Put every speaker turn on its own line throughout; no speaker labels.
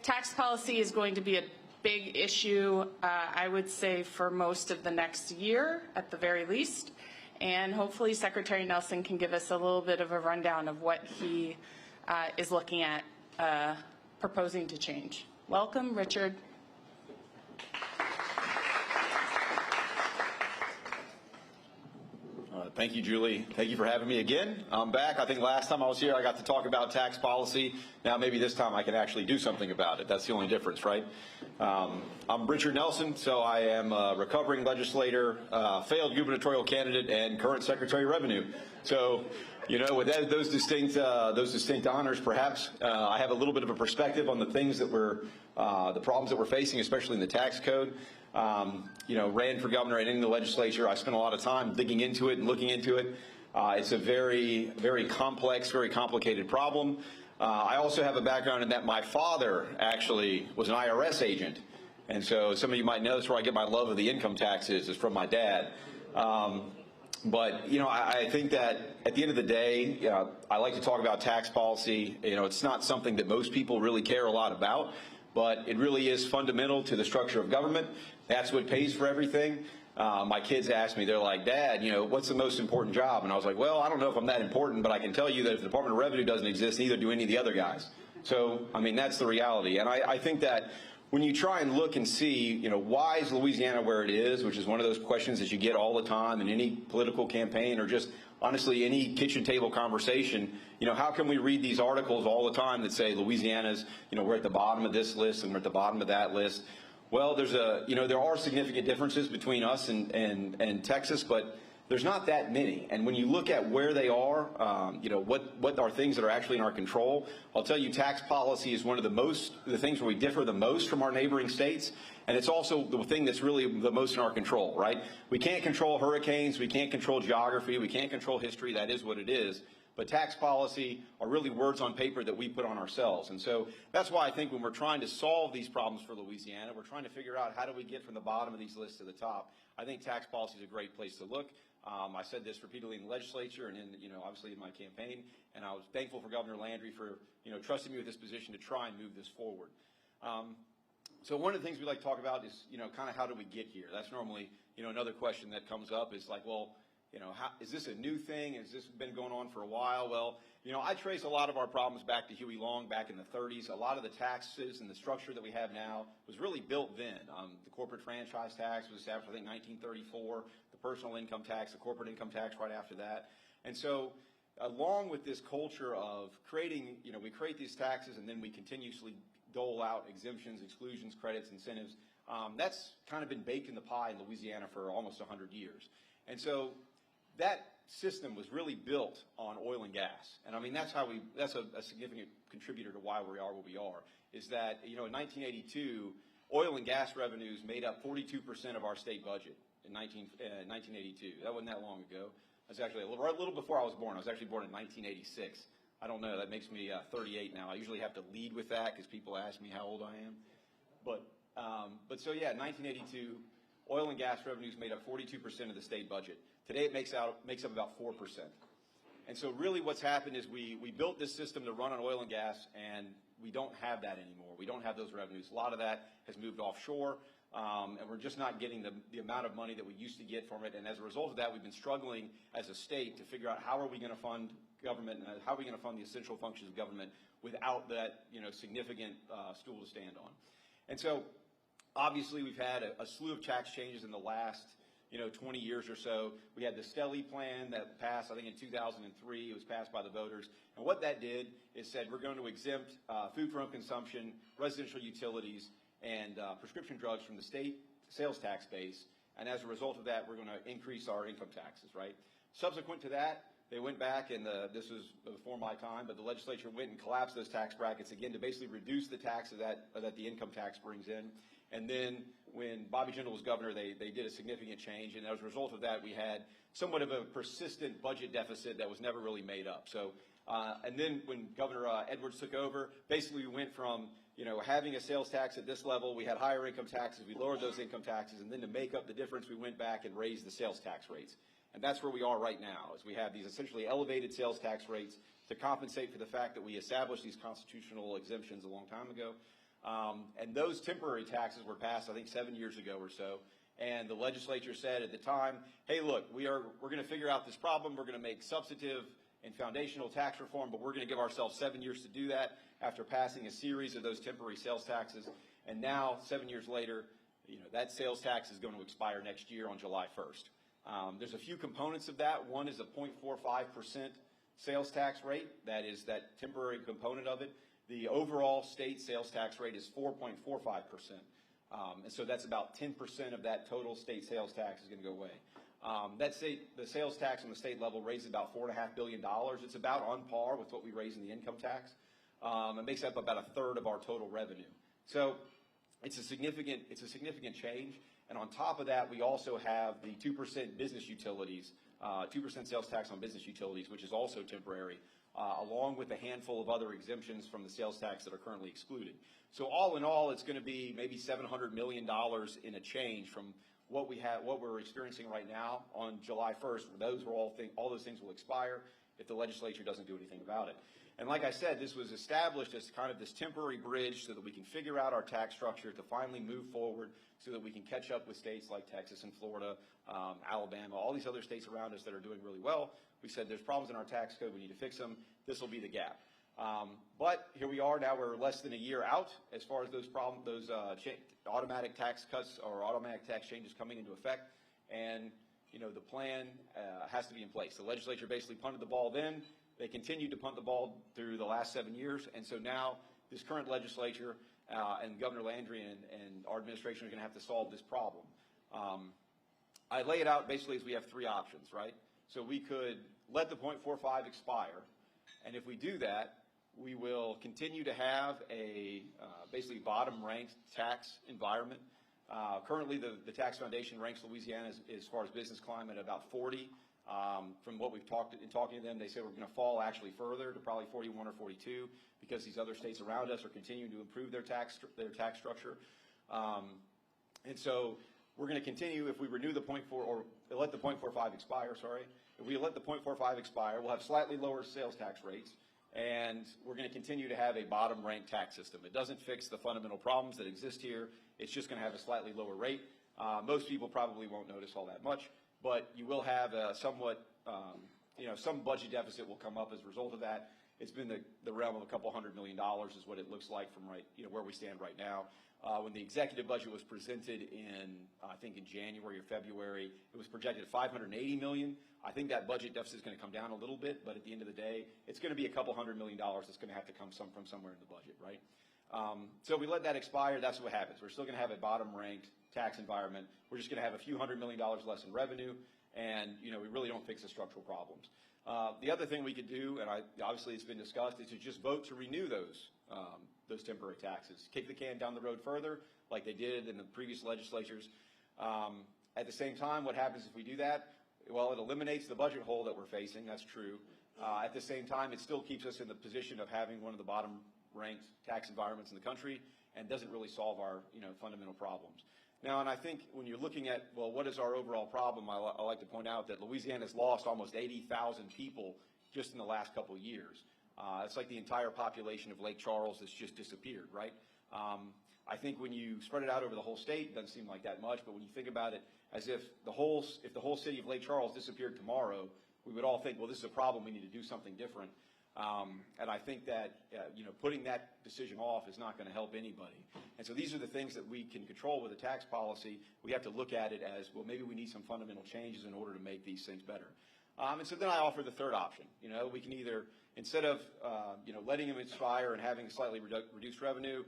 tax policy is going to be a big issue, I would say, for most of the next year at the very least. And hopefully Secretary Nelson can give us a little bit of a rundown of what he is looking at proposing to change. Welcome, Richard.
Thank you, Julie. Thank you for having me again. I'm back. I think last time I was here, I got to talk about tax policy. Now, maybe this time I can actually do something about it. That's the only difference, right? I'm Richard Nelson, so I am a recovering legislator, failed gubernatorial candidate, and current Secretary of Revenue. So, you know, with those distinct honors, perhaps I have a little bit of a perspective on the things that the problems that we're facing, especially in the tax code. You know, ran for governor and in the legislature. I spent a lot of time digging into it and looking into it. It's a very, very complex, very complicated problem. I also have a background in that my father actually was an IRS agent. And so some of you might know that's where I get my love of the income taxes is from my dad. But, you know, I think that at the end of the day, you know, I like to talk about tax policy. You know, it's not something that most people really care a lot about, but it really is fundamental to the structure of government. That's what pays for everything. My kids ask me, they're like, Dad, you know, what's the most important job? And I was like, well, I don't know if I'm that important, but I can tell you that if the Department of Revenue doesn't exist, neither do any of the other guys. So, I mean, that's the reality. And I think that when you try and look and see, you know, why is Louisiana where it is, which is one of those questions that you get all the time in any political campaign or just honestly any kitchen table conversation, you know, how can we read these articles all the time that say Louisiana's, you know, we're at the bottom of this list and we're at the bottom of that list? Well, there are significant differences between us and Texas, but there's not that many. And when you look at where they are, you know, what are things that are actually in our control, I'll tell you tax policy is one of the things where we differ the most from our neighboring states. And it's also the thing that's really the most in our control, right? We can't control hurricanes. We can't control geography. We can't control history. That is what it is. But tax policy are really words on paper that we put on ourselves. And so that's why I think when we're trying to solve these problems for Louisiana, we're trying to figure out how do we get from the bottom of these lists to the top. I think tax policy is a great place to look. I said this repeatedly in the legislature and in, you know, obviously in my campaign, and I was thankful for Governor Landry for, you know, trusting me with this position to try and move this forward. So one of the things we like to talk about is, you know, kind of how do we get here? That's normally, you know, another question that comes up is like, well, you know, is this a new thing? Has this been going on for a while? Well, you know, I trace a lot of our problems back to Huey Long back in the 30s. A lot of the taxes and the structure that we have now was really built then. The corporate franchise tax was established, I think, 1934. The personal income tax, the corporate income tax right after that. And so along with this culture of creating, you know, we create these taxes and then we continuously dole out exemptions, exclusions, credits, incentives. That's kind of been baked in the pie in Louisiana for almost 100 years. And so that system was really built on oil and gas. And I mean, that's a significant contributor to why we are where we are, is that, you know, in 1982, oil and gas revenues made up 42% of our state budget in 1982. That wasn't that long ago. That's actually a little before I was born. I was actually born in 1986. I don't know, that makes me 38 now. I usually have to lead with that because people ask me how old I am. But so yeah, 1982, oil and gas revenues made up 42% of the state budget. Today it makes up about 4%. And so really what's happened is we built this system to run on oil and gas, and we don't have that anymore. We don't have those revenues. A lot of that has moved offshore, and we're just not getting the amount of money that we used to get from it. And as a result of that, we've been struggling as a state to figure out how are we going to fund government and how are we going to fund the essential functions of government without that, you know, significant stool to stand on. And so obviously we've had a slew of tax changes in the last, you know, 20 years or so. We had the Stelly plan that passed, I think in 2003, it was passed by the voters. And what that did is said we're going to exempt food for home consumption, residential utilities, and prescription drugs from the state sales tax base. And as a result of that, we're going to increase our income taxes, right? Subsequent to that, they went back, and this was before my time, but the legislature went and collapsed those tax brackets again to basically reduce the taxes that the income tax brings in. And then when Bobby Jindal was governor, they did a significant change, and as a result of that, we had somewhat of a persistent budget deficit that was never really made up. So, and then when Governor Edwards took over, basically we went from, you know, having a sales tax at this level, we had higher income taxes, we lowered those income taxes, and then to make up the difference, we went back and raised the sales tax rates. And that's where we are right now, is we have these essentially elevated sales tax rates to compensate for the fact that we established these constitutional exemptions a long time ago. And those temporary taxes were passed, I think, 7 years ago or so. And the legislature said at the time, hey, look, we're going to figure out this problem. We're going to make substantive and foundational tax reform, but we're going to give ourselves 7 years to do that after passing a series of those temporary sales taxes. And now, 7 years later, that sales tax is going to expire next year on July 1st. There's a few components of that. One is a 0.45% sales tax rate. That is that temporary component of it. The overall state sales tax rate is 4.45%. And so that's about 10% of that total state sales tax is going to go away. The sales tax on the state level raises about $4.5 billion. It's about on par with what we raise in the income tax. It makes up about a third of our total revenue. So it's a significant change. And on top of that, we also have the 2% business utilities, 2% sales tax on business utilities, which is also temporary, along with a handful of other exemptions from the sales tax that are currently excluded. So all in all, it's going to be maybe $700 million in a change from what we're experiencing right now on July 1st. All those things will expire if the legislature doesn't do anything about it. And like I said, this was established as kind of this temporary bridge so that we can figure out our tax structure to finally move forward so that we can catch up with states like Texas and Florida, Alabama, all these other states around us that are doing really well. We said there's problems in our tax code. We need to fix them. This will be the gap. But here we are now. We're less than a year out as far as those automatic tax cuts or automatic tax changes coming into effect. And the plan has to be in place. The legislature basically punted the ball then. They continued to punt the ball through the last 7 years. And so now this current legislature and Governor Landry and our administration are going to have to solve this problem. I lay it out basically as we have three options, right? So we could let the 0.45 expire. And if we do that, we will continue to have a basically bottom-ranked tax environment. Currently, the Tax Foundation ranks Louisiana as far as business climate at about 40. From what we've talked in talking to them, they say we're going to fall actually further to probably 41 or 42 because these other states around us are continuing to improve their tax structure. And so we're going to continue if we renew the 0.4 or let the 0.45 expire. Sorry, if we let the 0.45 expire, we'll have slightly lower sales tax rates. And we're going to continue to have a bottom-ranked tax system. It doesn't fix the fundamental problems that exist here. It's just going to have a slightly lower rate. Most people probably won't notice all that much, but you will have a somewhat, some budget deficit will come up as a result of that. It's been the realm of a couple $100 million is what it looks like from where we stand right now. When the executive budget was presented I think in January or February, it was projected at $580 million. I think that budget deficit is going to come down a little bit, but at the end of the day, it's going to be a couple $100 million that's going to have to come from somewhere in the budget, right? So we let that expire. That's what happens. We're still going to have a bottom-ranked tax environment. We're just going to have a few $100 million less in revenue, and we really don't fix the structural problems. The other thing we could do, and obviously it's been discussed, is to just vote to renew those temporary taxes, kick the can down the road further, like they did in the previous legislatures. At the same time, what happens if we do that? Well, it eliminates the budget hole that we're facing. That's true. At the same time, it still keeps us in the position of having one of the bottom-ranked tax environments in the country, and doesn't really solve our fundamental problems. Now, and I think when you're looking at, well, what is our overall problem, I like to point out that Louisiana has lost almost 80,000 people just in the last couple of years. It's like the entire population of Lake Charles has just disappeared, right? I think when you spread it out over the whole state, it doesn't seem like that much, but when you think about it as if the whole city of Lake Charles disappeared tomorrow, we would all think, well, this is a problem, we need to do something different. And I think that, putting that decision off is not going to help anybody. And so these are the things that we can control with a tax policy. We have to look at it as, well, maybe we need some fundamental changes in order to make these things better. And so then I offer the third option. We can either, instead of, letting them expire and having slightly reduced revenue,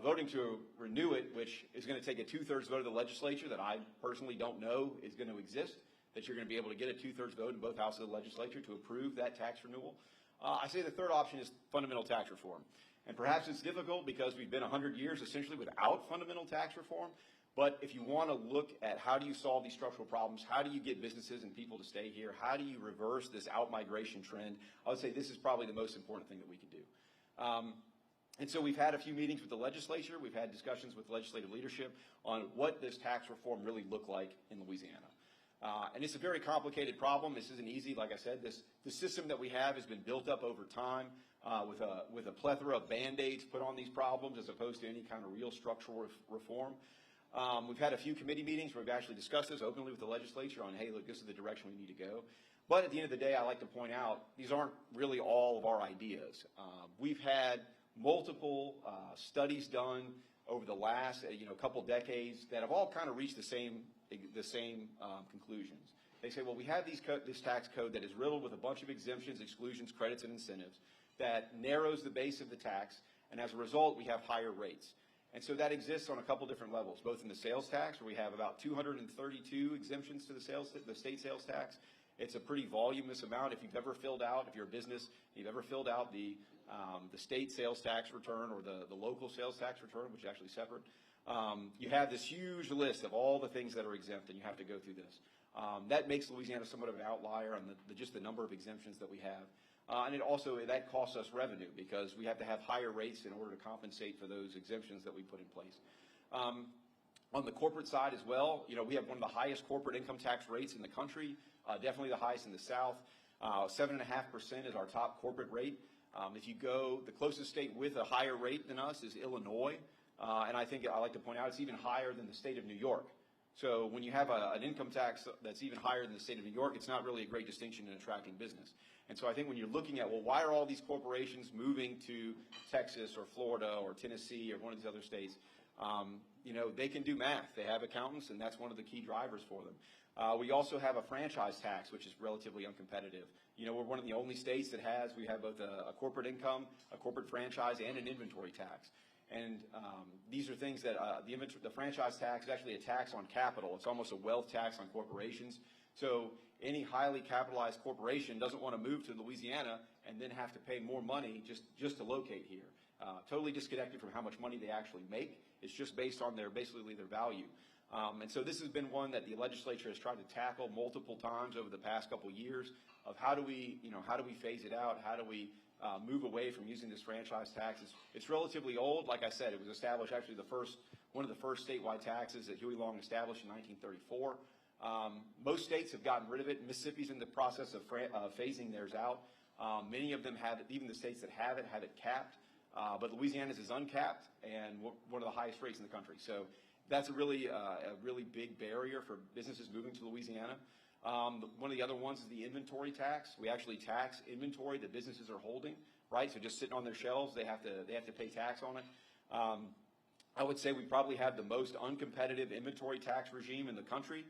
voting to renew it, which is going to take a 2/3 vote of the legislature that I personally don't know is going to exist, that you're going to be able to get a 2/3 vote in both houses of the legislature to approve that tax renewal. I say the third option is fundamental tax reform. And perhaps it's difficult because we've been 100 years essentially without fundamental tax reform. But if you want to look at how do you solve these structural problems, how do you get businesses and people to stay here, how do you reverse this out-migration trend, I would say this is probably the most important thing that we can do. And so we've had a few meetings with the legislature. We've had discussions with legislative leadership on what does tax reform really look like in Louisiana. And it's a very complicated problem. This isn't easy. Like I said, the system that we have has been built up over time with a plethora of Band-Aids put on these problems as opposed to any kind of real structural reform. We've had a few committee meetings where we've actually discussed this openly with the legislature on, hey, look, this is the direction we need to go. But at the end of the day, I like to point out, these aren't really all of our ideas. We've had multiple studies done over the last couple decades that have all kind of reached the same conclusions. They say, well, we have this tax code that is riddled with a bunch of exemptions, exclusions, credits, and incentives that narrows the base of the tax, and as a result, we have higher rates. And so that exists on a couple different levels, both in the sales tax, where we have about 232 exemptions to the state sales tax. It's a pretty voluminous amount. If you've ever filled out, if you're a business, you've ever filled out the state sales tax return or the local sales tax return, which is actually separate, you have this huge list of all the things that are exempt, and you have to go through this. That makes Louisiana somewhat of an outlier on just the number of exemptions that we have. And that costs us revenue because we have to have higher rates in order to compensate for those exemptions that we put in place. On the corporate side as well, we have one of the highest corporate income tax rates in the country, definitely the highest in the South. 7.5% is our top corporate rate. If you go, the closest state with a higher rate than us is Illinois. And I like to point out it's even higher than the state of New York. So when you have an income tax that's even higher than the state of New York, it's not really a great distinction in attracting business. And so I think when you're looking at, well, why are all these corporations moving to Texas or Florida or Tennessee or one of these other states? They can do math. They have accountants, and that's one of the key drivers for them. We also have a franchise tax, which is relatively uncompetitive. We're one of the only states that we have both a corporate income, a corporate franchise, and an inventory tax. And these are things that the franchise tax is actually a tax on capital. It's almost a wealth tax on corporations. So any highly capitalized corporation doesn't want to move to Louisiana and then have to pay more money just to locate here. Totally disconnected from how much money they actually make. It's just based on basically their value. And so this has been one that the legislature has tried to tackle multiple times over the past couple of years of how do we phase it out? How do we move away from using this franchise tax? It's relatively old. Like I said, it was established actually one of the first statewide taxes that Huey Long established in 1934. Most states have gotten rid of it. Mississippi's in the process of phasing theirs out. Many of them have it, even the states that have it capped. But Louisiana's is uncapped and one of the highest rates in the country. So that's a really big barrier for businesses moving to Louisiana. One of the other ones is the inventory tax. We actually tax inventory that businesses are holding, right? So just sitting on their shelves, they have to pay tax on it. I would say we probably have the most uncompetitive inventory tax regime in the country,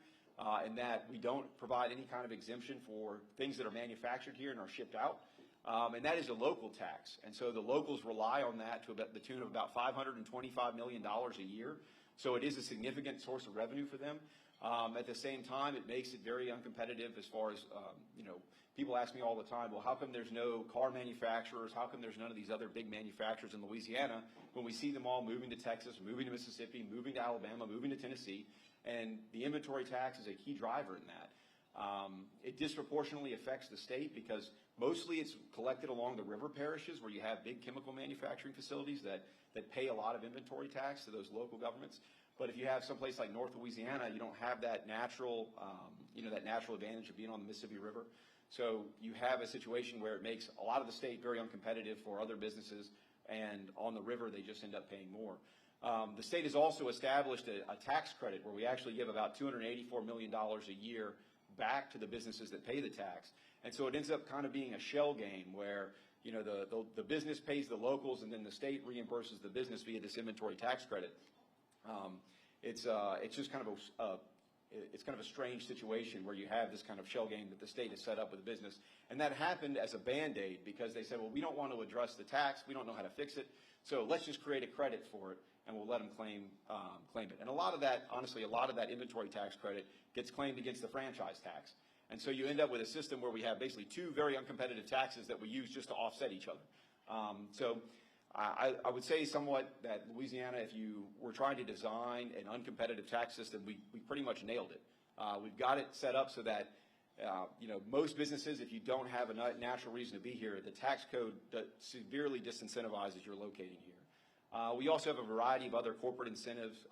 in that we don't provide any kind of exemption for things that are manufactured here and are shipped out. And that is a local tax. And so the locals rely on that to about the tune of about $525 million a year. So it is a significant source of revenue for them. At the same time, it makes it very uncompetitive as far as, people ask me all the time, well, how come there's no car manufacturers? How come there's none of these other big manufacturers in Louisiana when we see them all moving to Texas, moving to Mississippi, moving to Alabama, moving to Tennessee? And the inventory tax is a key driver in that. It disproportionately affects the state because mostly it's collected along the river parishes where you have big chemical manufacturing facilities that pay a lot of inventory tax to those local governments. But if you have someplace like North Louisiana, you don't have that natural advantage of being on the Mississippi River. So you have a situation where it makes a lot of the state very uncompetitive for other businesses, and on the river they just end up paying more. The state has also established a tax credit where we actually give about $284 million a year back to the businesses that pay the tax. And so it ends up kind of being a shell game where the business pays the locals and then the state reimburses the business via this inventory tax credit. It's just kind of a strange situation where you have this kind of shell game that the state has set up with the business. And that happened as a Band-Aid because they said, well, we don't want to address the tax. We don't know how to fix it. So let's just create a credit for it and we'll let them claim it. And a lot of that inventory tax credit gets claimed against the franchise tax. And so you end up with a system where we have basically two very uncompetitive taxes that we use just to offset each other. So I would say somewhat that Louisiana, if you were trying to design an uncompetitive tax system, we pretty much nailed it. We've got it set up so that most businesses, if you don't have a natural reason to be here, the tax code severely disincentivizes your locating here. We also have a variety of other corporate incentives.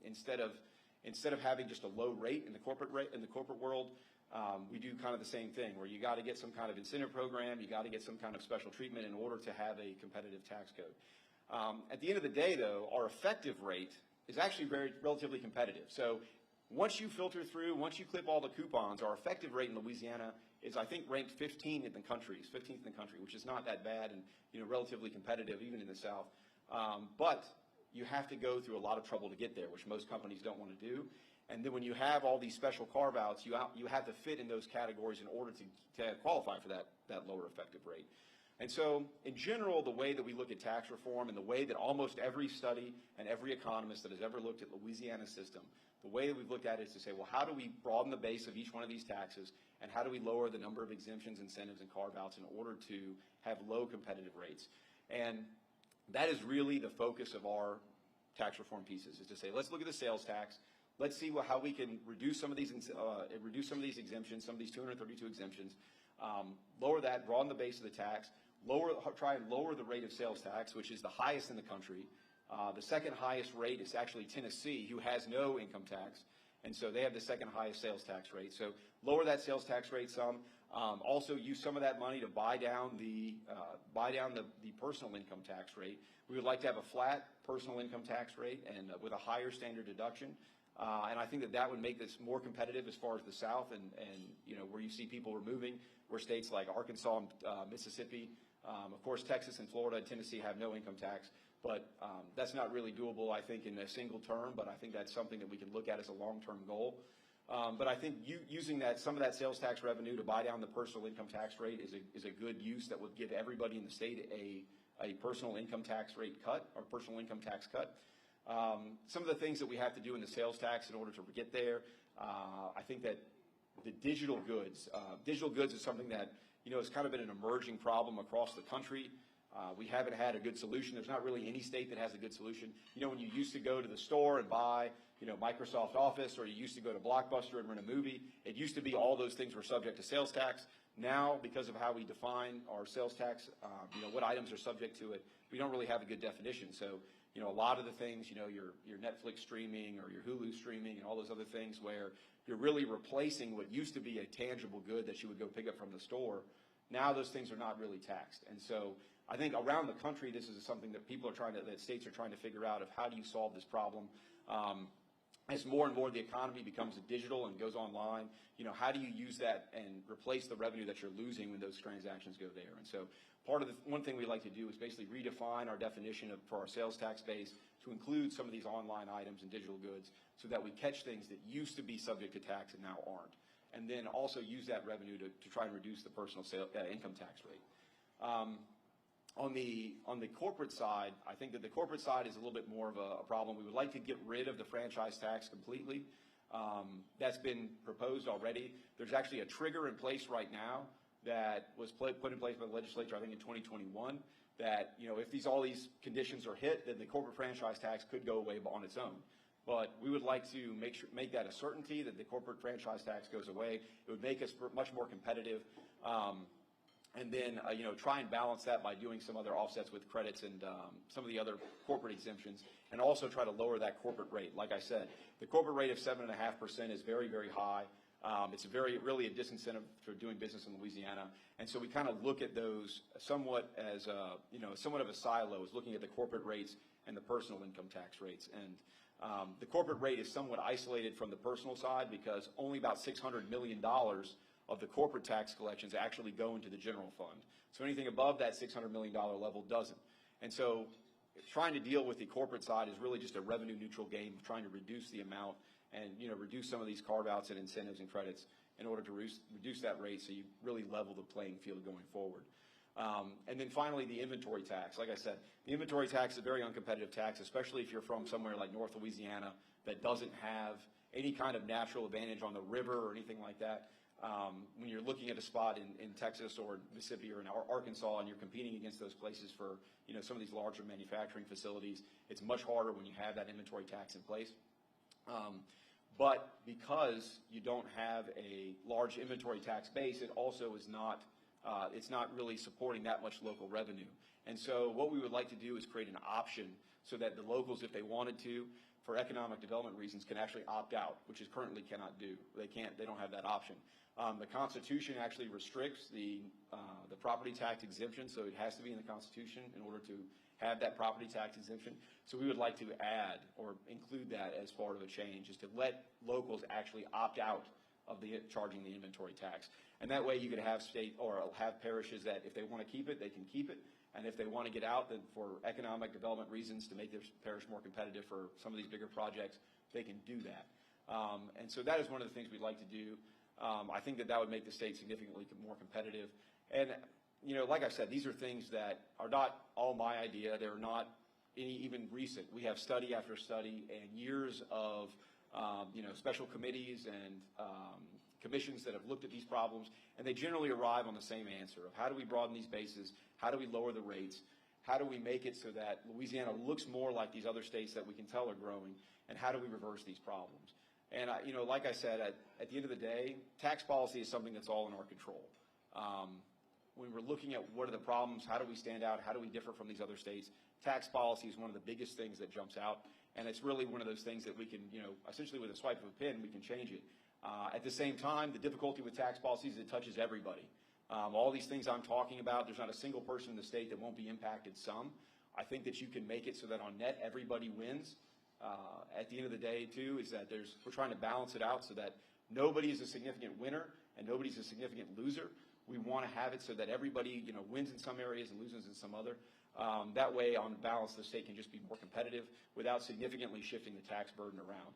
Instead instead of having just a low rate in the corporate world, we do kind of the same thing where you got to get some kind of incentive program, you got to get some kind of special treatment in order to have a competitive tax code. At the end of the day, though, our effective rate is actually relatively competitive. So once you filter through, once you clip all the coupons, our effective rate in Louisiana is, I think, ranked 15th in the country, which is not that bad and relatively competitive even in the South. But you have to go through a lot of trouble to get there, which most companies don't want to do. And then when you have all these special carve-outs, you have to fit in those categories in order to qualify for that lower effective rate. And so, in general, the way that we look at tax reform and the way that almost every study and every economist that has ever looked at Louisiana's system, the way that we've looked at it is to say, well, how do we broaden the base of each one of these taxes, and how do we lower the number of exemptions, incentives, and carve-outs in order to have low competitive rates? And that is really the focus of our tax reform pieces, is to say, let's look at the sales tax. Let's see how we can reduce some of these exemptions, some of these 232 exemptions, lower that, broaden the base of the tax, try and lower the rate of sales tax, which is the highest in the country. The second highest rate is actually Tennessee, who has no income tax, and so they have the second highest sales tax rate. So lower that sales tax rate some. Also use some of that money to buy down the personal income tax rate. We would like to have a flat personal income tax rate and with a higher standard deduction. And I think that would make this more competitive as far as the South and where you see people are moving, where states like Arkansas and Mississippi, of course Texas and Florida and Tennessee have no income tax, but that's not really doable, I think, in a single term, but I think that's something that we can look at as a long-term goal. But I think using some of that sales tax revenue to buy down the personal income tax rate is a good use that would give everybody in the state a personal income tax rate cut or personal income tax cut. Some of the things that we have to do in the sales tax in order to get there, I think that the digital goods is something that has kind of been an emerging problem across the country. We haven't had a good solution. There's not really any state that has a good solution. When you used to go to the store and buy, Microsoft Office, or you used to go to Blockbuster and rent a movie, it used to be all those things were subject to sales tax. Now, because of how we define our sales tax, what items are subject to it, we don't really have a good definition. So, a lot of the things, your Netflix streaming or your Hulu streaming and all those other things where you're really replacing what used to be a tangible good that you would go pick up from the store. Now those things are not really taxed. And so I think around the country, this is something that that states are trying to figure out of how do you solve this problem. As more and more the economy becomes digital and goes online, how do you use that and replace the revenue that you're losing when those transactions go there? And so one thing we like to do is basically redefine our definition for our sales tax base to include some of these online items and digital goods so that we catch things that used to be subject to tax and now aren't. And then also use that revenue to try and reduce the personal income tax rate. On the corporate side, I think that the corporate side is a little bit more of a problem. We would like to get rid of the franchise tax completely. That's been proposed already. There's actually a trigger in place right now that was put in place by the legislature, I think, in 2021, that if all these conditions are hit, then the corporate franchise tax could go away on its own. But we would like to make that a certainty that the corporate franchise tax goes away. It would make us much more competitive. And then, try and balance that by doing some other offsets with credits and some of the other corporate exemptions, and also try to lower that corporate rate. Like I said, the corporate rate of 7.5% is very, very high. It's really a disincentive for doing business in Louisiana. And so we kind of look at those somewhat as, somewhat of a silo, is looking at the corporate rates and the personal income tax rates. And the corporate rate is somewhat isolated from the personal side because only about $600 million of the corporate tax collections actually go into the general fund. So anything above that $600 million level doesn't. And so trying to deal with the corporate side is really just a revenue neutral game of trying to reduce the amount and reduce some of these carve-outs and incentives and credits in order to reduce that rate so you really level the playing field going forward. And then finally, the inventory tax. Like I said, the inventory tax is a very uncompetitive tax, especially if you're from somewhere like North Louisiana that doesn't have any kind of natural advantage on the river or anything like that. When you're looking at a spot in Texas or Mississippi or in Arkansas and you're competing against those places for some of these larger manufacturing facilities, it's much harder when you have that inventory tax in place. But because you don't have a large inventory tax base, it also is not it's not really supporting that much local revenue. And so what we would like to do is create an option so that the locals, if they wanted to, for economic development reasons, can actually opt out, which is currently cannot do. They don't have that option. The Constitution actually restricts the property tax exemption, so it has to be in the Constitution in order to have that property tax exemption. So we would like to add or include that as part of a change, is to let locals actually opt out of charging the inventory tax. And that way you could have state or have parishes that if they want to keep it, they can keep it. And if they want to get out, then for economic development reasons to make their parish more competitive for some of these bigger projects, they can do that. And so that is one of the things we'd like to do. I think that would make the state significantly more competitive. And, like I said, these are things that are not all my idea. They're not even recent. We have study after study and years of, special committees and commissions that have looked at these problems, and they generally arrive on the same answer of how do we broaden these bases, how do we lower the rates, how do we make it so that Louisiana looks more like these other states that we can tell are growing, and how do we reverse these problems? And, like I said, at the end of the day, tax policy is something that's all in our control. When we're looking at what are the problems, how do we stand out, how do we differ from these other states, tax policy is one of the biggest things that jumps out, and it's really one of those things that we can, essentially with a swipe of a pen, we can change it. At the same time, the difficulty with tax policy is it touches everybody. All these things I'm talking about, there's not a single person in the state that won't be impacted some. I think that you can make it so that on net, everybody wins. At the end of the day, too, is that we're trying to balance it out so that nobody is a significant winner and nobody's a significant loser. We want to have it so that everybody, wins in some areas and loses in some other. That way, on balance, the state can just be more competitive without significantly shifting the tax burden around.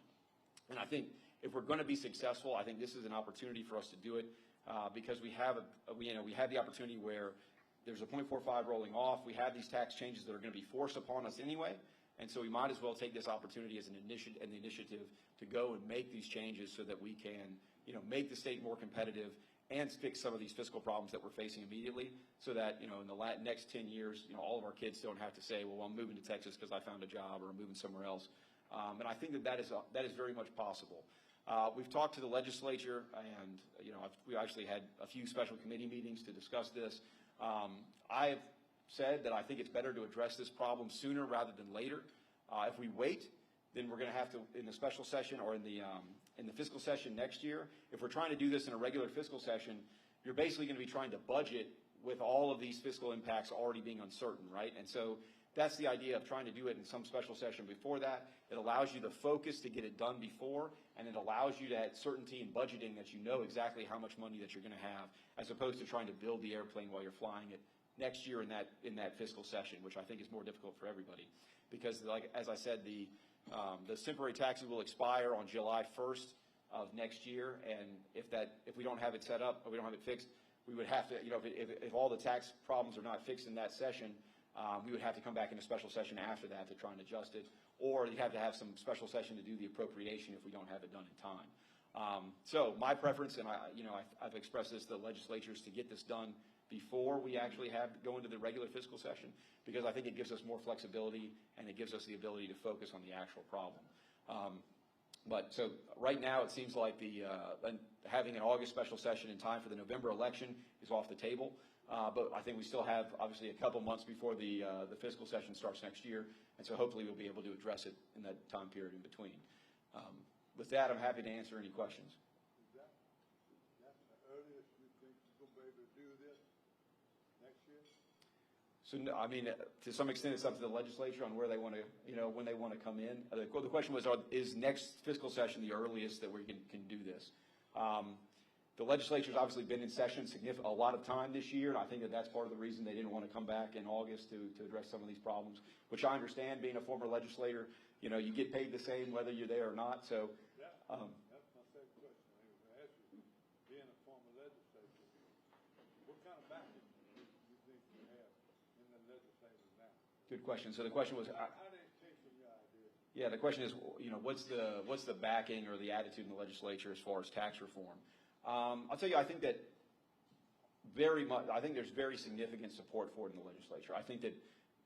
And I think if we're going to be successful, I think this is an opportunity for us to do it because we have the opportunity where there's a 0.45 rolling off. We have these tax changes that are going to be forced upon us anyway. And so we might as well take this opportunity as an initiative to go and make these changes so that we can, make the state more competitive and fix some of these fiscal problems that we're facing immediately so that, in the next 10 years, all of our kids don't have to say, well, I'm moving to Texas because I found a job or I'm moving somewhere else. And I think that is very much possible. We've talked to the legislature and, we actually had a few special committee meetings to discuss this. I've said that I think it's better to address this problem sooner rather than later. If we wait, then we're going to have to, in the special session or in the fiscal session next year, if we're trying to do this in a regular fiscal session, you're basically going to be trying to budget with all of these fiscal impacts already being uncertain, right? And so that's the idea of trying to do it in some special session before that. It allows you the focus to get it done before, and it allows you that certainty in budgeting that you know exactly how much money that you're going to have, as opposed to trying to build the airplane while you're flying it next year in that fiscal session, which I think is more difficult for everybody. Because, like as I said, the temporary taxes will expire on July 1st of next year, and if we don't have it set up or we don't have it fixed, we would have to, if all the tax problems are not fixed in that session, we would have to come back in a special session after that to try and adjust it, or you have to have some special session to do the appropriation if we don't have it done in time. So my preference, and I've expressed this to the legislatures, to get this done before we actually go into the regular fiscal session, because I think it gives us more flexibility and it gives us the ability to focus on the actual problem. But so right now it seems like having an August special session in time for the November election is off the table. But I think we still have obviously a couple months before the fiscal session starts next year, and so hopefully we'll be able to address it in that time period in between. With that, I'm happy to answer any questions.
That's the earliest you think you're going to be able to do this next year?
So, no, I mean, to some extent, it's up to the legislature on where they want to, when they want to come in. The question was, is next fiscal session the earliest that we can do this? The legislature's obviously been in session a lot of time this year, and I think that's part of the reason they didn't want to come back in August to address some of these problems, which I understand. Being a former legislator, you get paid the same whether you're there or not. So,
that's my second question. I was going to ask you, being a former legislator, what kind of backing do you think you have in the legislature now?
Good question. So the question was,
how do they take from your idea?
Yeah, the question is, what's the backing or the attitude in the legislature as far as tax reform? I'll tell you, I think that there's very significant support for it in the legislature. I think that,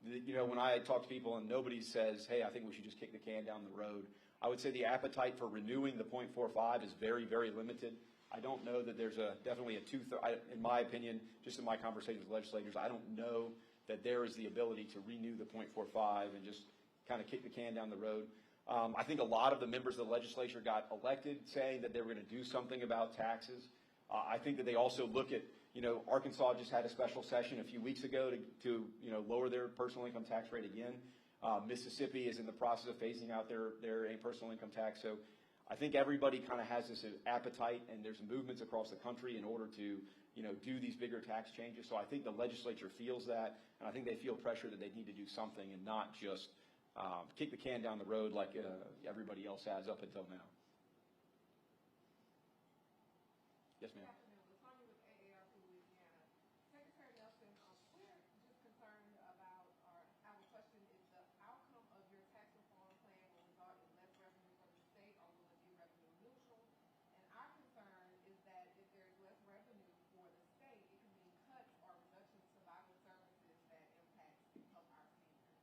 when I talk to people and nobody says, hey, I think we should just kick the can down the road, I would say the appetite for renewing the 0.45 is very, very limited. I don't know that there's definitely in my opinion, just in my conversations with legislators, I don't know that there is the ability to renew the 0.45 and just kind of kick the can down the road. I think a lot of the members of the legislature got elected saying that they were going to do something about taxes. I think that they also look at, Arkansas just had a special session a few weeks ago to lower their personal income tax rate again. Mississippi is in the process of phasing out their personal income tax. So I think everybody kind of has this appetite, and there's movements across the country in order to, do these bigger tax changes. So I think the legislature feels that, and I think they feel pressure that they need to do something and not just kick the can down the road like everybody else has up until now. Yes, ma'am.
With AARP Louisiana. Secretary Nelson, we're just concerned about, or our question is, the outcome of your tax reform plan will result in less revenue from the state, or will it be revenue neutral? And our concern is that if there is less revenue for the state, it can mean cuts or reductions to vital services that impact our seniors.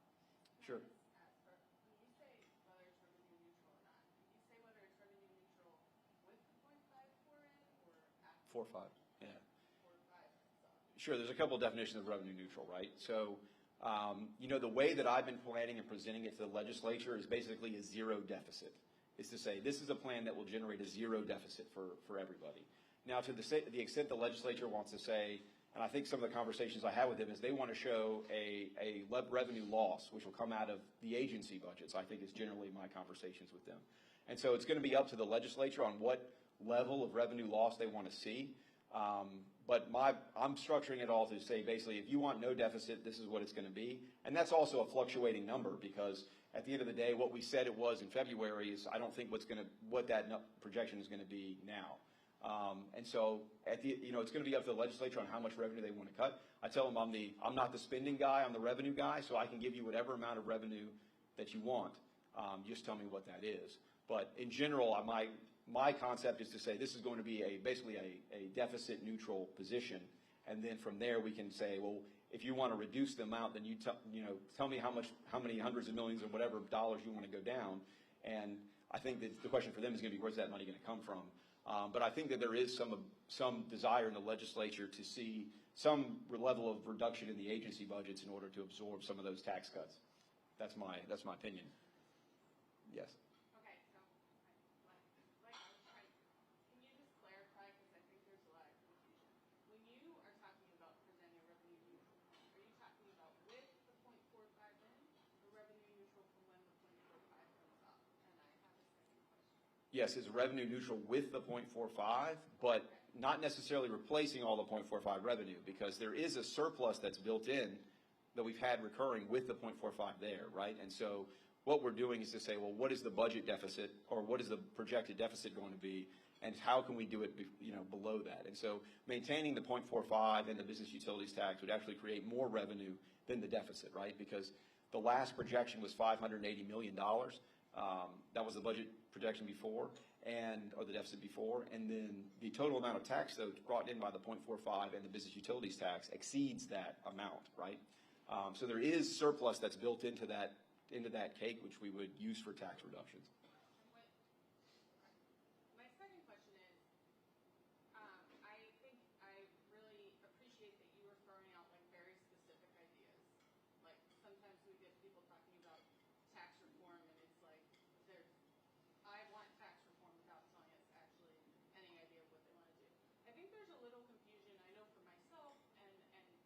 Sure.
When you say whether it's revenue neutral or not, can you say whether it's revenue neutral with the 0.54 in or after?
4.5, yeah.
4.5.
Sure, there's a couple of definitions of revenue neutral, right? So, the way that I've been planning and presenting it to the legislature is basically a zero deficit. It's to say this is a plan that will generate a zero deficit for everybody. Now, to the extent the legislature wants to say, and I think some of the conversations I had with them is they want to show a revenue loss, which will come out of the agency budgets, I think is generally my conversations with them. And so it's going to be up to the legislature on what level of revenue loss they want to see. But I'm structuring it all to say basically if you want no deficit, this is what it's going to be. And that's also a fluctuating number because at the end of the day, what we said it was in February is I don't think what that projection is going to be now. And so it's going to be up to the legislature on how much revenue they want to cut. I tell them I'm not the spending guy, I'm the revenue guy, so I can give you whatever amount of revenue that you want. Just tell me what that is. But in general, my concept is to say this is going to be basically a deficit neutral position, and then from there we can say, well, if you want to reduce the amount, then tell me how many hundreds of millions or whatever dollars you want to go down, and I think that the question for them is going to be where's that money going to come from. But I think that there is some desire in the legislature to see some level of reduction in the agency budgets in order to absorb some of those tax cuts. That's my opinion. Yes.
Okay, so like I was trying, can you just clarify, because I think there's a lot of confusion. When you are talking about presenting revenue neutral, are you talking about with the 0.45 in, or revenue neutral from when the 0.45 comes up? And I have a second question.
Yes, it's revenue neutral with the 0.45, but not necessarily replacing all the 0.45 revenue because there is a surplus that's built in that we've had recurring with the 0.45 there, right? And so what we're doing is to say, well, what is the budget deficit or what is the projected deficit going to be and how can we do it below that? And so maintaining the 0.45 and the business utilities tax would actually create more revenue than the deficit, right? Because the last projection was $580 million. That was the budget projection before, or the deficit before, and then the total amount of tax though brought in by the 0.45 and the business utilities tax exceeds that amount, right? So there is surplus that's built into that cake, which we would use for tax reductions.
My second question is, I think I really appreciate that you were throwing out like very specific ideas. Like sometimes we get people talking about tax reform, and it's like I want tax reform without telling us actually any idea of what they want to do. I think there's a little confusion. I know for myself, and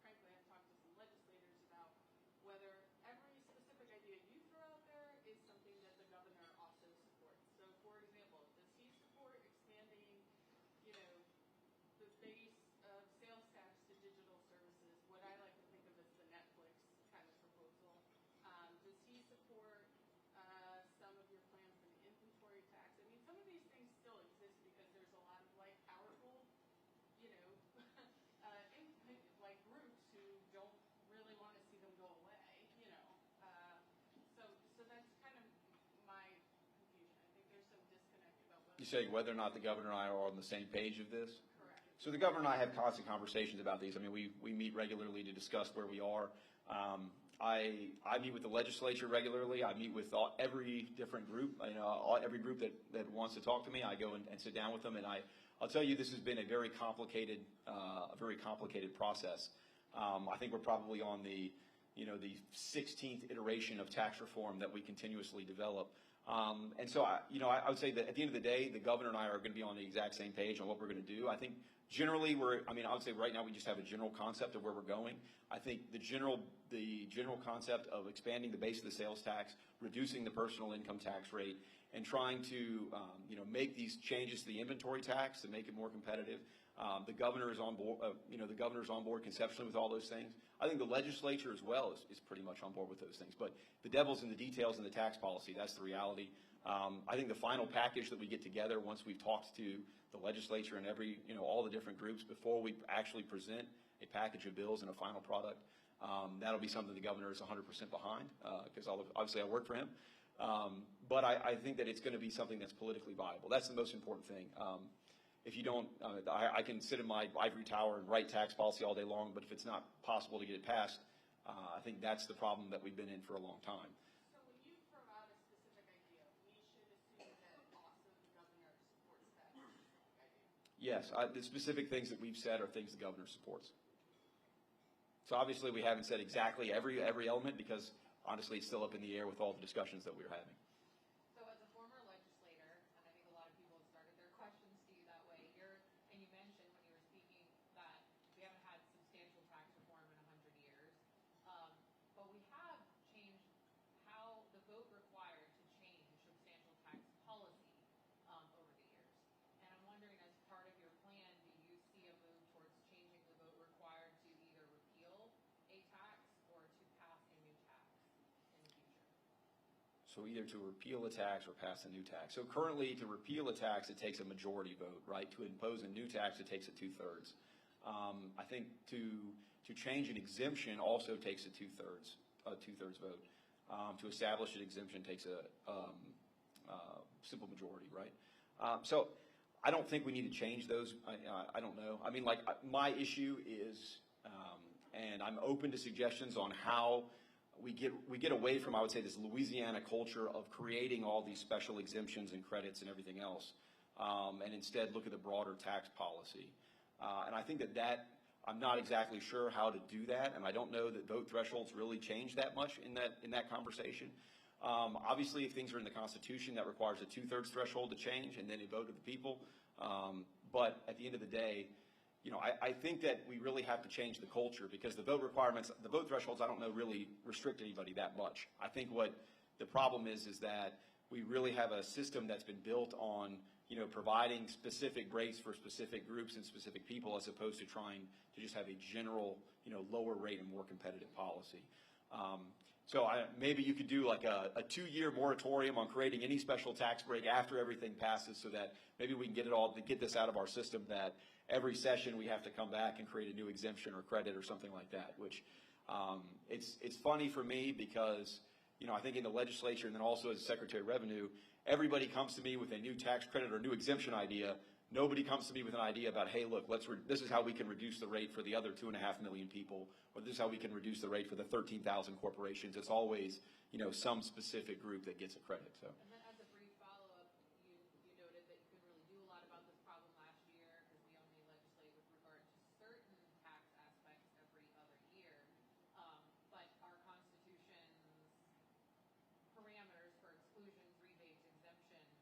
frankly, I've talked to some legislators about whether every specific idea you throw out there is something that the governor also supports. So, for example, does he support expanding, the base of sales tax to digital services, what I like to think of as the Netflix kind of proposal? Does he support some of your plans for the inventory tax? I mean, some of these things still exist because there's a lot of powerful, like groups who don't really want to see them go away. So that's kind of my confusion. I think there's some disconnect about whether.
You saying whether or not the governor and I are on the same page of this?
Correct.
So the governor and I have constant conversations about these. I mean, we meet regularly to discuss where we are. I meet with the legislature regularly. I meet with every different group. Every group that wants to talk to me, I go and sit down with them. And I'll tell you, this has been a very complicated process. I think we're probably on the the 16th iteration of tax reform that we continuously develop. And so, I would say that at the end of the day, the governor and I are going to be on the exact same page on what we're going to do. I think generally I would say right now we just have a general concept of where we're going. I think the general concept of expanding the base of the sales tax, reducing the personal income tax rate, and trying to, make these changes to the inventory tax to make it more competitive. The governor is on board, the governor's on board conceptually with all those things. I think the legislature as well is pretty much on board with those things. But the devil's in the details in the tax policy. That's the reality. I think the final package that we get together once we've talked to the legislature and all the different groups before we actually present a package of bills and a final product, that'll be something the governor is 100% behind because obviously I work for him. But I think that it's going to be something that's politically viable. That's the most important thing. If you don't, I can sit in my ivory tower and write tax policy all day long, but if it's not possible to get it passed, I think that's the problem that we've been in for a long time.
So when you throw out a specific idea, we should assume that also the governor supports that idea?
Yes, the specific things that we've said are things the governor supports. So obviously we haven't said exactly every element because honestly it's still up in the air with all the discussions that we're having.
So as a former legislator, and I think a lot of people have started their questions to you that way, and you mentioned when you were speaking that we haven't had substantial tax reform in 100 years, but we have changed how the vote required to change substantial tax policy over the years. And I'm wondering, as part of your plan, do you see a move towards changing the vote required to either repeal a tax or to pass a new tax in the future?
So either to repeal a tax or pass a new tax. So currently, to repeal a tax, it takes a majority vote, right? To impose a new tax, it takes a 2/3. I think to change an exemption also takes a two-thirds vote. To establish an exemption takes a simple majority, right? So I don't think we need to change those. I don't know. I mean, like my issue is, and I'm open to suggestions on how we get away from, I would say, this Louisiana culture of creating all these special exemptions and credits and everything else, and instead look at the broader tax policy. And I think that I'm not exactly sure how to do that, and I don't know that vote thresholds really change that much in that conversation. Obviously, if things are in the Constitution, that requires a 2/3 threshold to change, and then a vote of the people. But at the end of the day, I think that we really have to change the culture because the vote requirements, the vote thresholds, I don't know really restrict anybody that much. I think what the problem is that we really have a system that's been built on, providing specific breaks for specific groups and specific people as opposed to trying to just have a general, lower rate and more competitive policy. So maybe you could do like a 2-year moratorium on creating any special tax break after everything passes so that maybe we can get this out of our system that every session we have to come back and create a new exemption or credit or something like that, which it's funny for me because I think in the legislature and then also as Secretary of Revenue, everybody comes to me with a new tax credit or new exemption idea. Nobody comes to me with an idea about, hey, look, this is how we can reduce the rate for the other 2.5 million people, or this is how we can reduce the rate for the 13,000 corporations. It's always, some specific group that gets a credit. So.
And then as a brief follow-up, you noted that you couldn't really do a lot about this problem last year because we only legislate with regard to certain tax aspects every other year. But our Constitution's parameters for exclusions, rebates, exemptions,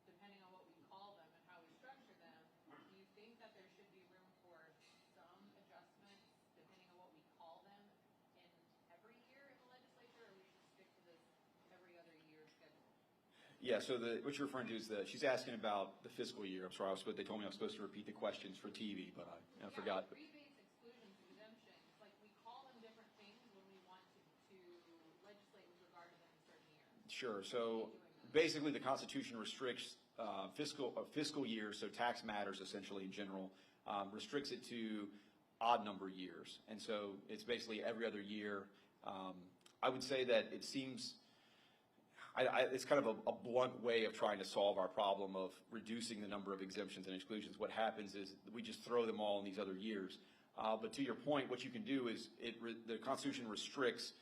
depending on what we call them and how we structure them, do you think that there should be room for some adjustments depending on what we call them in every year in the legislature, or we should stick to this every other year schedule?
Yeah, so what you're referring to is she's asking about the fiscal year. I'm sorry, they told me I was supposed to repeat the questions for TV, but I forgot.
Rebates, exclusions, exemptions, like we call them different things when we want to legislate with regard to them in certain years.
Sure, so basically the Constitution restricts fiscal years, so tax matters essentially in general, restricts it to odd number years. And so it's basically every other year. I would say that it seems, it's kind of a blunt way of trying to solve our problem of reducing the number of exemptions and exclusions. What happens is we just throw them all in these other years. But to your point, what you can do is the Constitution restricts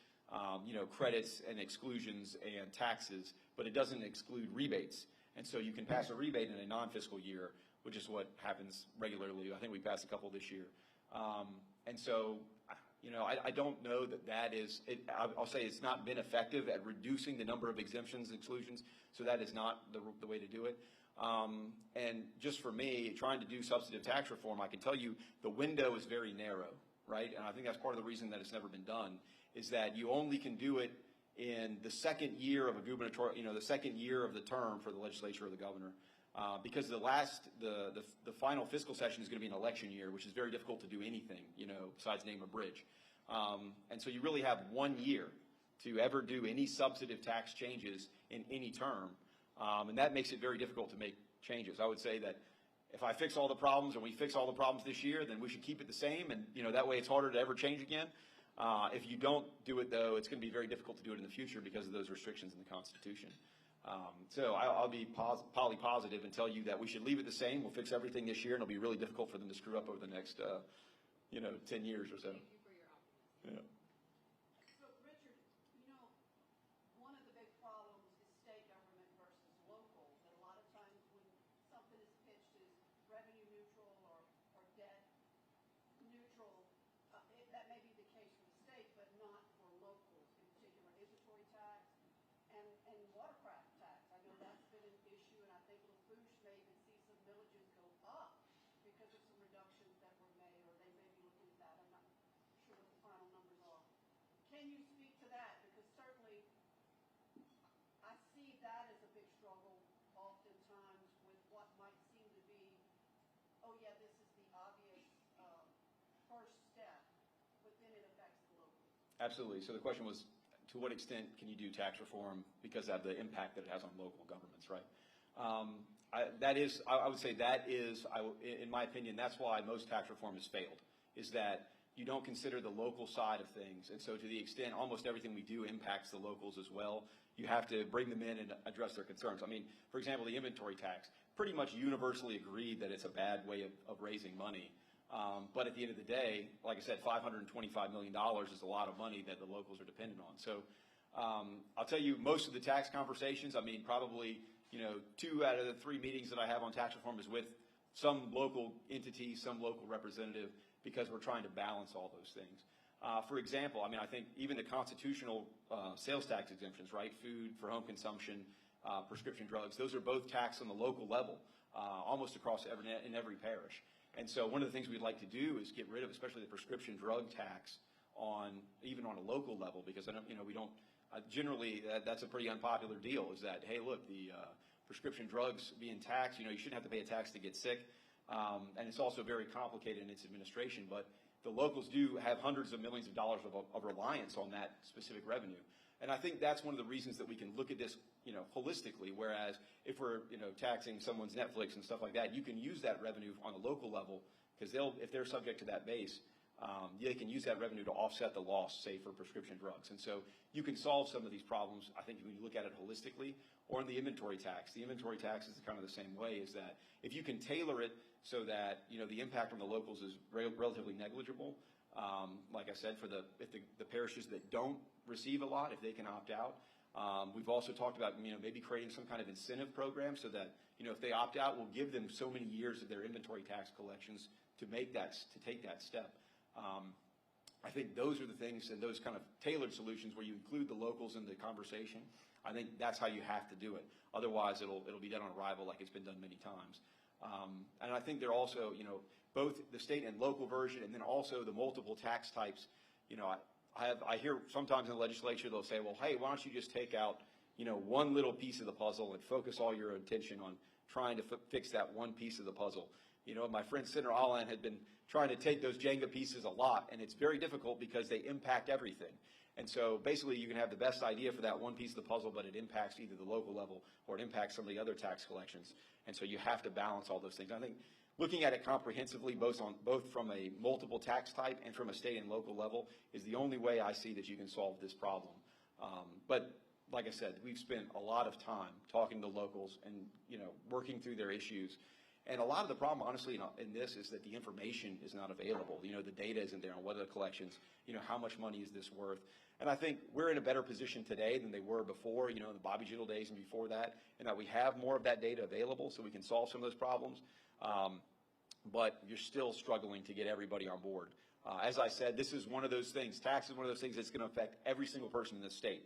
credits and exclusions and taxes, but it doesn't exclude rebates. And so you can pass a rebate in a non-fiscal year, which is what happens regularly. I think we passed a couple this year. And so, I don't know that is, I'll say it's not been effective at reducing the number of exemptions and exclusions, so that is not the way to do it. And just for me, trying to do substantive tax reform, I can tell you the window is very narrow, right? And I think that's part of the reason that it's never been done, is that you only can do it in the second year of a gubernatorial, the second year of the term for the legislature or the governor. Because the final fiscal session is going to be an election year, which is very difficult to do anything, besides name a bridge. And so you really have 1 year to ever do any substantive tax changes in any term. And that makes it very difficult to make changes. I would say that if I fix all the problems and we fix all the problems this year, then we should keep it the same. And, that way it's harder to ever change again. If you don't do it, though, it's going to be very difficult to do it in the future because of those restrictions in the Constitution. So I'll be positive and tell you that we should leave it the same. We'll fix everything this year, and it'll be really difficult for them to screw up over the next, 10 years or so.
Thank you for your optimism.
Yeah.
So, Richard, one of the big problems is state government versus local. And a lot of times when something is pitched as revenue neutral or debt neutral, that may be the case for the state, but not for locals, in particular inventory tax and watercraft tax. I know that's been an issue, and I think Rouge may even see some villages go up because of some reductions that were made, or they may be looking at that. I'm not sure what the final numbers are. Can you speak to that? Because certainly I see that as a big struggle oftentimes with what might seem to be, oh yeah, this is the obvious first step, but then it affects the locals.
Absolutely. So the question was, to what extent can you do tax reform because of the impact that it has on local governments, right? I would say that is, in my opinion, that's why most tax reform has failed, is that you don't consider the local side of things. And so to the extent almost everything we do impacts the locals as well, you have to bring them in and address their concerns. I mean, for example, the inventory tax, pretty much universally agreed that it's a bad way of raising money. But at the end of the day, like I said, $525 million is a lot of money that the locals are dependent on. So I'll tell you, most of the tax conversations, probably 2 out of the 3 meetings that I have on tax reform is with some local entity, some local representative, because we're trying to balance all those things. For example, I think even the constitutional sales tax exemptions, right? Food for home consumption, prescription drugs, those are both taxed on the local level, almost across in every parish. And so one of the things we'd like to do is get rid of, especially the prescription drug tax even on a local level, because we don't generally that's a pretty unpopular deal. Is that, hey, look, the prescription drugs being taxed, you shouldn't have to pay a tax to get sick, and it's also very complicated in its administration. But the locals do have hundreds of millions of dollars of reliance on that specific revenue. And I think that's one of the reasons that we can look at this, holistically. Whereas if we're, taxing someone's Netflix and stuff like that, you can use that revenue on a local level because if they're subject to that base, they can use that revenue to offset the loss, say, for prescription drugs. And so you can solve some of these problems, I think, when you look at it holistically. Or in the inventory tax. The inventory tax is kind of the same way, is that if you can tailor it so that, the impact on the locals is relatively negligible, like I said, if the parishes that don't receive a lot, if they can opt out. We've also talked about, maybe creating some kind of incentive program so that, if they opt out, we'll give them so many years of their inventory tax collections to take that step. I think those are the things, and those kind of tailored solutions where you include the locals in the conversation. I think that's how you have to do it. Otherwise, it'll be done on arrival like it's been done many times. And I think they're also, both the state and local version, and then also the multiple tax types. I hear sometimes in the legislature they'll say, well, hey, why don't you just take out, one little piece of the puzzle and focus all your attention on trying to fix that one piece of the puzzle. My friend Senator Allen had been trying to take those Jenga pieces a lot, and it's very difficult because they impact everything. And so basically you can have the best idea for that one piece of the puzzle, but it impacts either the local level or it impacts some of the other tax collections. And so you have to balance all those things. I think looking at it comprehensively, both from a multiple tax type and from a state and local level, is the only way I see that you can solve this problem. But like I said, we've spent a lot of time talking to locals and working through their issues. And a lot of the problem, honestly, in this is that the information is not available. The data isn't there on what are the collections, how much money is this worth. And I think we're in a better position today than they were before, in the Bobby Jittle days and before that, and that we have more of that data available so we can solve some of those problems. But you're still struggling to get everybody on board. As I said, this is one of those things. Tax is one of those things that's going to affect every single person in this state.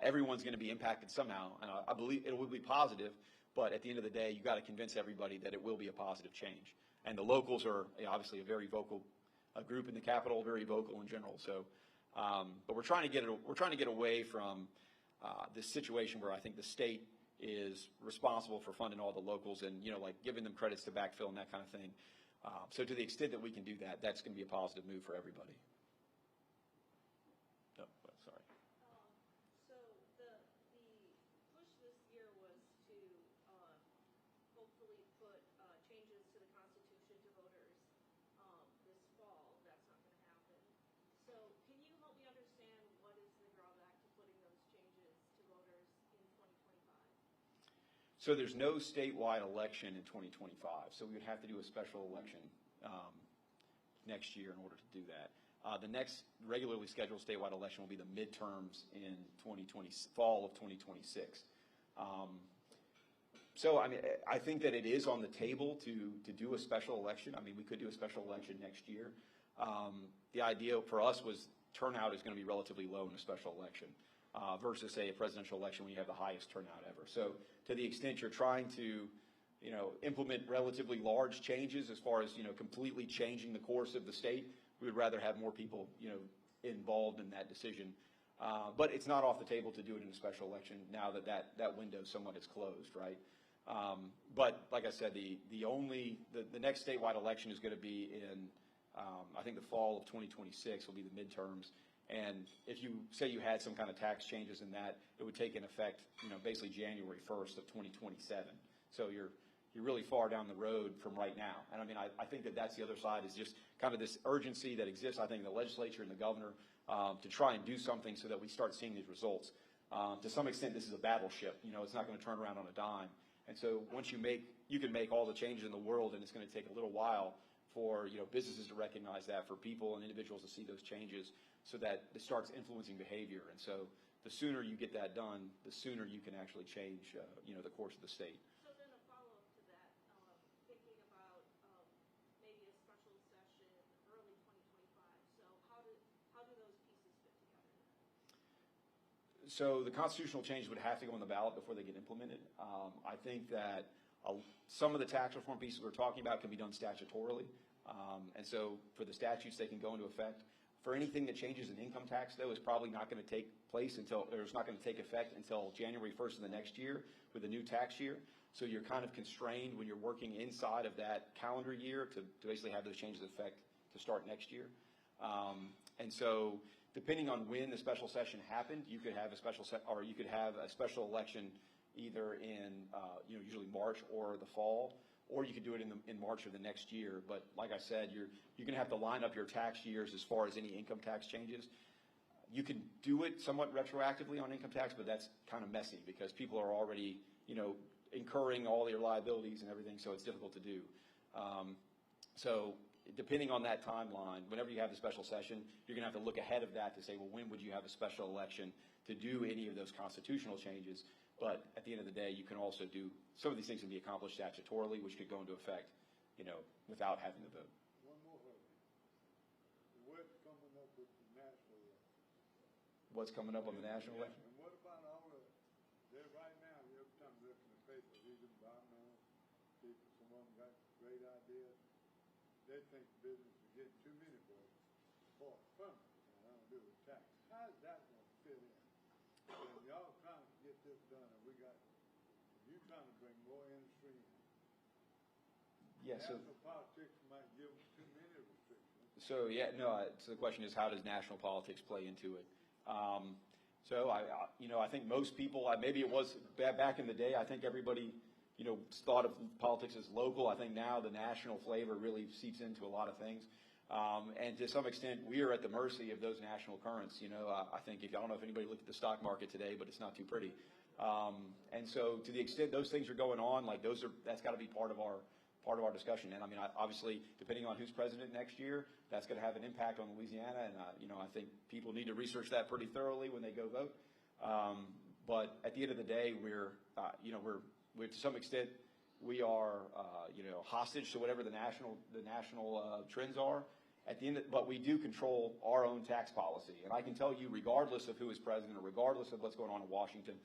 Everyone's going to be impacted somehow, and I believe it will be positive. But at the end of the day, you got to convince everybody that it will be a positive change. And the locals are obviously a very vocal group in the Capitol, very vocal in general. So, but we're trying to get away from this situation where I think the state is responsible for funding all the locals and like giving them credits to backfill and that kind of thing. So to the extent that we can do that, that's going to be a positive move for everybody. Oh, sorry.
So the push this year was to hopefully put changes to the Constitution to voters this fall. That's not going to happen. So can you help me understand what is the drawback to putting those changes to voters in 2025?
So there's no statewide election in 2025, so we would have to do a special election next year in order to do that. The next regularly scheduled statewide election will be the midterms in fall of 2026. So I mean, I think that it is on the table to do a special election. I mean, we could do a special election next year. The idea for us was turnout is going to be relatively low in a special election. Versus, say, a presidential election when you have the highest turnout ever. So to the extent you're trying to, implement relatively large changes as far as, completely changing the course of the state, we would rather have more people, involved in that decision. But it's not off the table to do it in a special election now that window somewhat is closed, right? But like I said, the next statewide election is going to be in, I think the fall of 2026 will be the midterms. And if you say you had some kind of tax changes in that, it would take in effect, basically January 1st of 2027. So you're really far down the road from right now. And I mean, I think that's the other side is just kind of this urgency that exists, I think, in the legislature and the governor to try and do something so that we start seeing these results. To some extent, this is a battleship. It's not going to turn around on a dime. And so once you can make all the changes in the world, and it's going to take a little while for businesses to recognize that, for people and individuals to see those changes, so that it starts influencing behavior. And so the sooner you get that done, the sooner you can actually change the course of the state.
So then a follow-up to that, thinking about maybe a special session early 2025. So how do those pieces fit together?
So the constitutional changes would have to go on the ballot before they get implemented. I think that some of the tax reform pieces we're talking about can be done statutorily. And so for the statutes, they can go into effect. For anything that changes in income tax, though, is probably not going to take place it's not going to take effect until January 1st of the next year with the new tax year. So you're kind of constrained when you're working inside of that calendar year to basically have those changes effect to start next year. And so depending on when the special session happened, you could have a special election either in usually March or the fall, or you could do it in March of the next year. But like I said, you're going to have to line up your tax years as far as any income tax changes. You can do it somewhat retroactively on income tax, but that's kind of messy because people are already incurring all their liabilities and everything, so it's difficult to do. So depending on that timeline, whenever you have the special session, you're going to have to look ahead of that to say, well, when would you have a special election to do any of those constitutional changes? But at the end of the day, you can also do some of these things can be accomplished statutorily, which could go into effect, without having to vote.
One more question. What's coming up with the national election?
What's coming up on the national election?
And what about all of there right now? Every time you look in the paper, these environmental people, some of them got great ideas. They think business is getting too many votes for from it. And I don't do with tax. How's that going to fit in? And y'all trying to get this done, and you trying to bring more industry in.
Yeah, so
National politics might give them too many restrictions.
So the question is, how does national politics play into it? So I think most people, maybe it was back in the day, I think everybody, thought of politics as local. I think now the national flavor really seeps into a lot of things. And to some extent, we are at the mercy of those national currents. I think I don't know if anybody looked at the stock market today, but it's not too pretty. And so to the extent those things are going on, that's got to be part of our discussion. And I mean, obviously, depending on who's president next year, that's going to have an impact on Louisiana. And I think people need to research that pretty thoroughly when they go vote. But at the end of the day, we're to some extent we are hostage to whatever the national trends are. at the end, but we do control our own tax policy. And I can tell you, regardless of who is president or regardless of what's going on in Washington,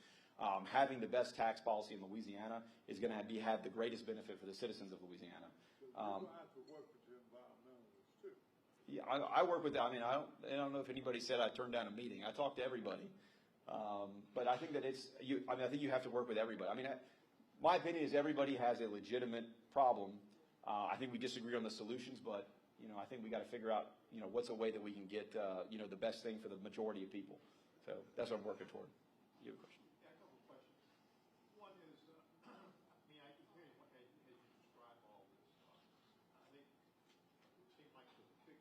having the best tax policy in Louisiana is going to have the greatest benefit for the citizens of Louisiana.
You're going to have to work with your environmentalists too.
Yeah, I work with. I mean, I don't know if anybody said I turned down a meeting. I talk to everybody, but I think that it's you. I mean, I think you have to work with everybody. I mean, my opinion is everybody has a legitimate problem. I think we disagree on the solutions, but I think we got to figure out what's a way that we can get the best thing for the majority of people. So that's what I'm working toward. You have a question?
Yeah, a couple of questions. One is, I mean, I can hear you as you describe all this. I think it seems like the big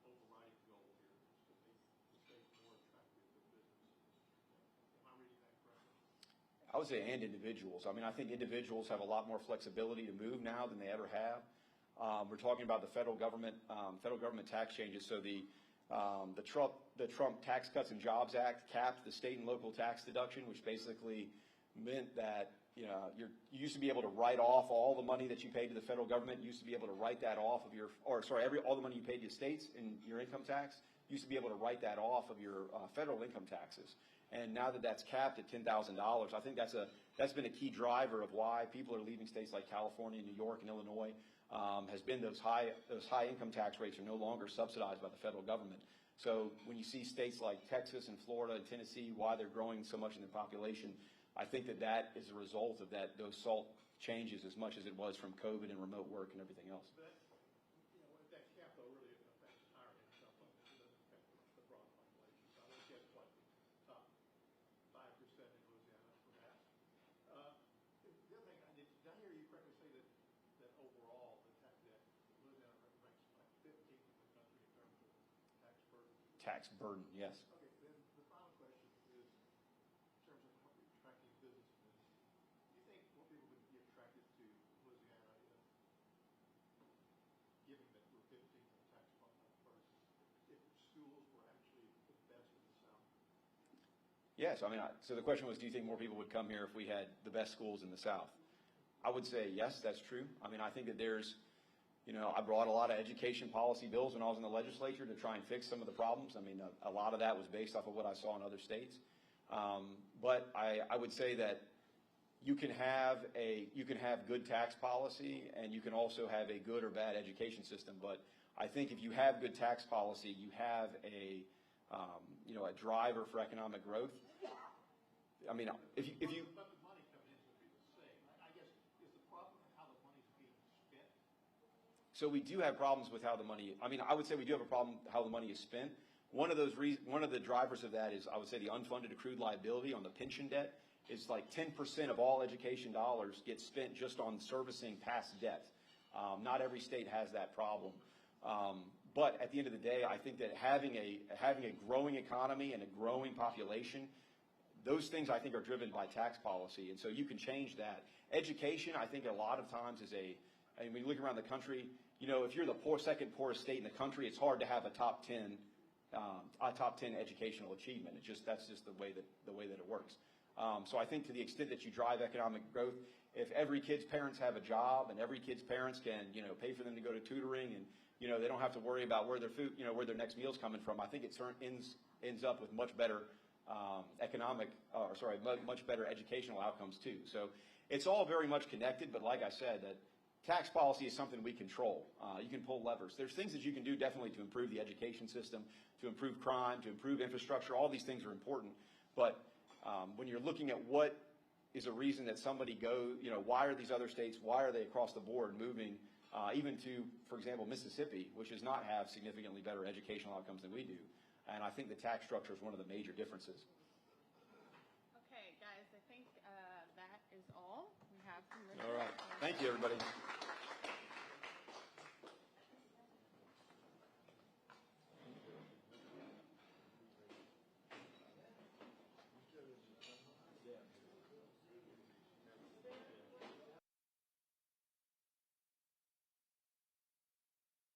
overriding goal here is to make the state more attractive to businesses. Am I reading that correctly?
I would say and individuals. I mean, I think individuals have a lot more flexibility to move now than they ever have. We're talking about the federal government tax changes. So the Trump Tax Cuts and Jobs Act capped the state and local tax deduction, which basically meant that you used to be able to write off all the money that you paid to the federal government. You used to be able to write that off of all the money you paid to states in your income tax. You used to be able to write that off of your federal income taxes. And now that that's capped at $10,000, I think that's been a key driver of why people are leaving states like California, New York, and Illinois. Has been those high income tax rates are no longer subsidized by the federal government. So when you see states like Texas and Florida and Tennessee, why they're growing so much in their population, I think that is a result of those SALT changes as much as it was from COVID and remote work and everything else.
But that cap though really affects higher income, but it doesn't affect the broad population. So I would guess what the top 5% in Louisiana, perhaps. The other thing, did I hear you correctly say that overall Louisiana ranks like 15th in the country in terms of tax burden?
Tax burden, yes.
Okay, then the final question is, in terms of attracting businesses, do you think more people would be attracted to Louisiana given that we're 15th in the tax burden if schools were actually the best in the South?
Yes, I mean, so the question was, do you think more people would come here if we had the best schools in the South? I would say yes, that's true. I mean, I think that there's, I brought a lot of education policy bills when I was in the legislature to try and fix some of the problems. I mean, a lot of that was based off of what I saw in other states. But I would say that you can have good tax policy and you can also have a good or bad education system. But I think if you have good tax policy, you have a driver for economic growth. I mean, if you
But the money coming in is going to be the same. I guess is the problem how the money's being spent?
So we do have problems with how the money. I mean, I would say we do have a problem how the money is spent. One of the drivers of that is, I would say, the unfunded accrued liability on the pension debt is like 10% of all education dollars get spent just on servicing past debt. Not every state has that problem. But at the end of the day, I think that having a growing economy and a growing population, those things I think are driven by tax policy, and so you can change that. Education, I think a lot of times is when you look around the country, if you're the second poorest state in the country, it's hard to have a top 10 educational achievement. That's just the way that it works. So I think to the extent that you drive economic growth, if every kid's parents have a job and every kid's parents can pay for them to go to tutoring and they don't have to worry about where their food where their next meal's coming from, I think it ends up with much better much better educational outcomes too. So it's all very much connected, but like I said, that tax policy is something we control. You can pull levers. There's things that you can do definitely to improve the education system, to improve crime, to improve infrastructure. All these things are important. But when you're looking at what is a reason that somebody why are these other states, why are they across the board moving even to, for example, Mississippi, which does not have significantly better educational outcomes than we do. And I think the tax structure is one of the major differences.
Okay, guys, I think that is all we have from Richard.
All right. Thank you, everybody.